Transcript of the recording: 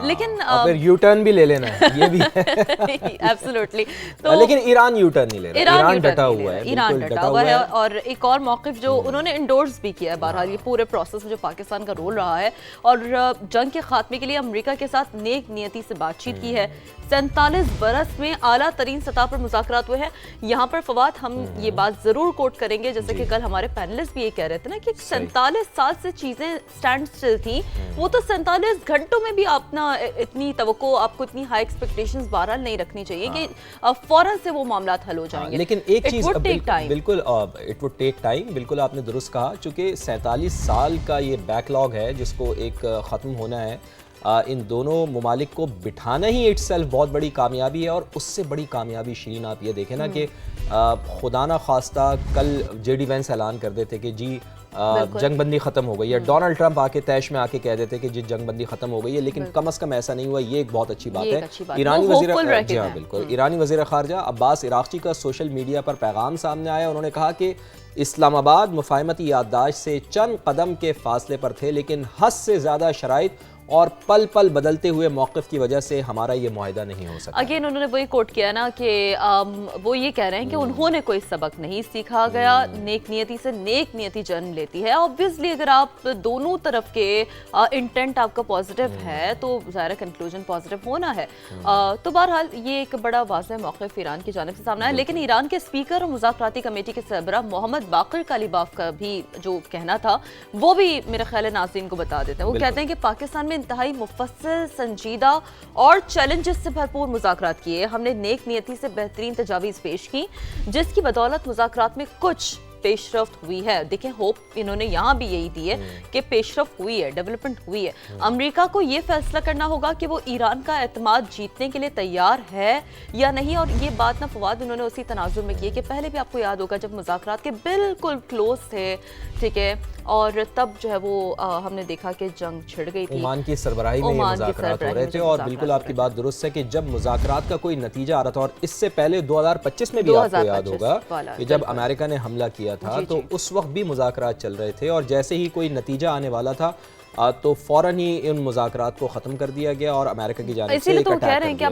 لیکن پھر you turn بھی لے لینا ہے یہ بھی ایبسولوٹلی. لیکن ایران یو ٹرن نہیں لے رہا, ایران ڈٹا ہوا ہے, ایران ڈٹا ہوا ہے. اور ایک اور موقف جو انہوں نے انڈورس بھی کیا ہے بہرحال یہ پورے پروسیس میں جو پاکستان کا رول رہا ہے, اور جنگ کے خاتمے کے لیے امریکہ کے ساتھ نیک نیتی سے بات چیت کی ہے. 47 برس میں اعلیٰ ترین سطح پر مذاکرات ہوئے ہیں. یہاں پر فواد ہم یہ بات ضرور کوٹ کریں گے, جیسے کہ کل ہمارے پینلسٹ بھی یہ کہہ رہے تھے نا کہ 47 سال سے چیزیں سٹینڈ سٹل تھیں, وہ تو 47 گھنٹوں میں بھی اپنا اتنی توقع, آپ کو اتنی ہائی ایکسپیکٹیشنز بہرحال نہیں رکھنی چاہیے کہ فوراً سے وہ معاملات حل ہو جائیں گے. لیکن ایک چیز بالکل اٹ وڈ ٹیک ٹائم, بالکل آپ نے درست کہا, چونکہ 47 سال کا یہ بیک لاگ ہے جس کو ایک ختم ہونا ہے. ان دونوں ممالک کو بٹھانا ہی اٹ سیلف بہت بڑی کامیابی ہے. اور اس سے بڑی کامیابی شیرین آپ یہ دیکھیں نا کہ خدا نہ خواستہ کل جے ڈی وینس اعلان کر دیتے کہ جی جنگ بندی ختم ہو گئی ہے, ڈونلڈ ٹرمپ آ کے تیش میں آ کے کہہ دیتے کہ جی جنگ بندی ختم ہو گئی ہے, لیکن کم از کم ایسا نہیں ہوا. یہ ایک بہت اچھی بات ہے. ایرانی وزیر خارجہ عباس عراقچی کا سوشل میڈیا پر پیغام سامنے آیا. انہوں نے کہا کہ اسلام آباد مفاہمتی یادداشت سے چند قدم کے فاصلے پر تھے, لیکن حد سے زیادہ شرائط اور پل پل بدلتے ہوئے موقف کی وجہ سے ہمارا یہ معاہدہ نہیں ہو سکا. اگین انہوں نے وہی کوٹ کیا نا کہ وہ یہ کہہ رہے ہیں کہ انہوں نے کوئی سبق نہیں سیکھا گیا, نیک نیتی سے نیک نیتی جنم لیتی ہے. آبویسلی اگر آپ دونوں طرف کے انٹینٹ آپ کا پازیٹیو ہے تو ظاہر کنکلوژن پازیٹیو ہونا ہے. تو بہرحال یہ ایک بڑا واضح موقف ایران کی جانب سے سامنے آیا. لیکن ایران کے اسپیکر اور مذاکراتی کمیٹی کے سربراہ محمد باقر کالیباف کا بھی جو کہنا تھا وہ بھی میرے خیال ناظرین کو بتا دیتے ہیں. وہ کہتے ہیں کہ پاکستان میں انتہائی مفصل, سنجیدہ اور چیلنجز سے بھرپور مذاکرات کیے. ہم نے نیک نیتی سے بہترین تجاویز پیش کی جس کی بدولت مذاکرات میں کچھ پیش رفت ہوئی ہے. دیکھیں ہوپ انہوں نے یہاں بھی یہی دی ہے کہ پیش رفت ہوئی ہے, ڈیولپمنٹ ہوئی ہے. امریکہ کو یہ فیصلہ کرنا ہوگا کہ وہ ایران کا اعتماد جیتنے کے لیے تیار ہے یا نہیں. اور یہ بات نہ فواد انہوں نے اسی تناظر میں کی ہے کہ پہلے بھی آپ کو یاد ہوگا جب مذاکرات کے بالکل کلوز تھے, ٹھیک ہے, اور تب جو ہے وہ ہم نے دیکھا کہ جنگ چھڑ گئی تھی. عمان کی سربراہی میں یہ مذاکرات ہو رہے تھے. اور بالکل آپ کی بات درست ہے کہ جب مذاکرات کا کوئی نتیجہ آ رہا تھا, اور اس سے پہلے 2025 میں بھی آپ کو یاد ہوگا کہ جب امریکہ نے حملہ کیا تھا تو اس وقت بھی مذاکرات چل رہے تھے, اور جیسے ہی کوئی نتیجہ آنے والا تھا تو فوراً ہی ان مذاکرات کو ختم کر دیا گیا اور امریکہ کی جانب سے ایک اٹیک کر دیا.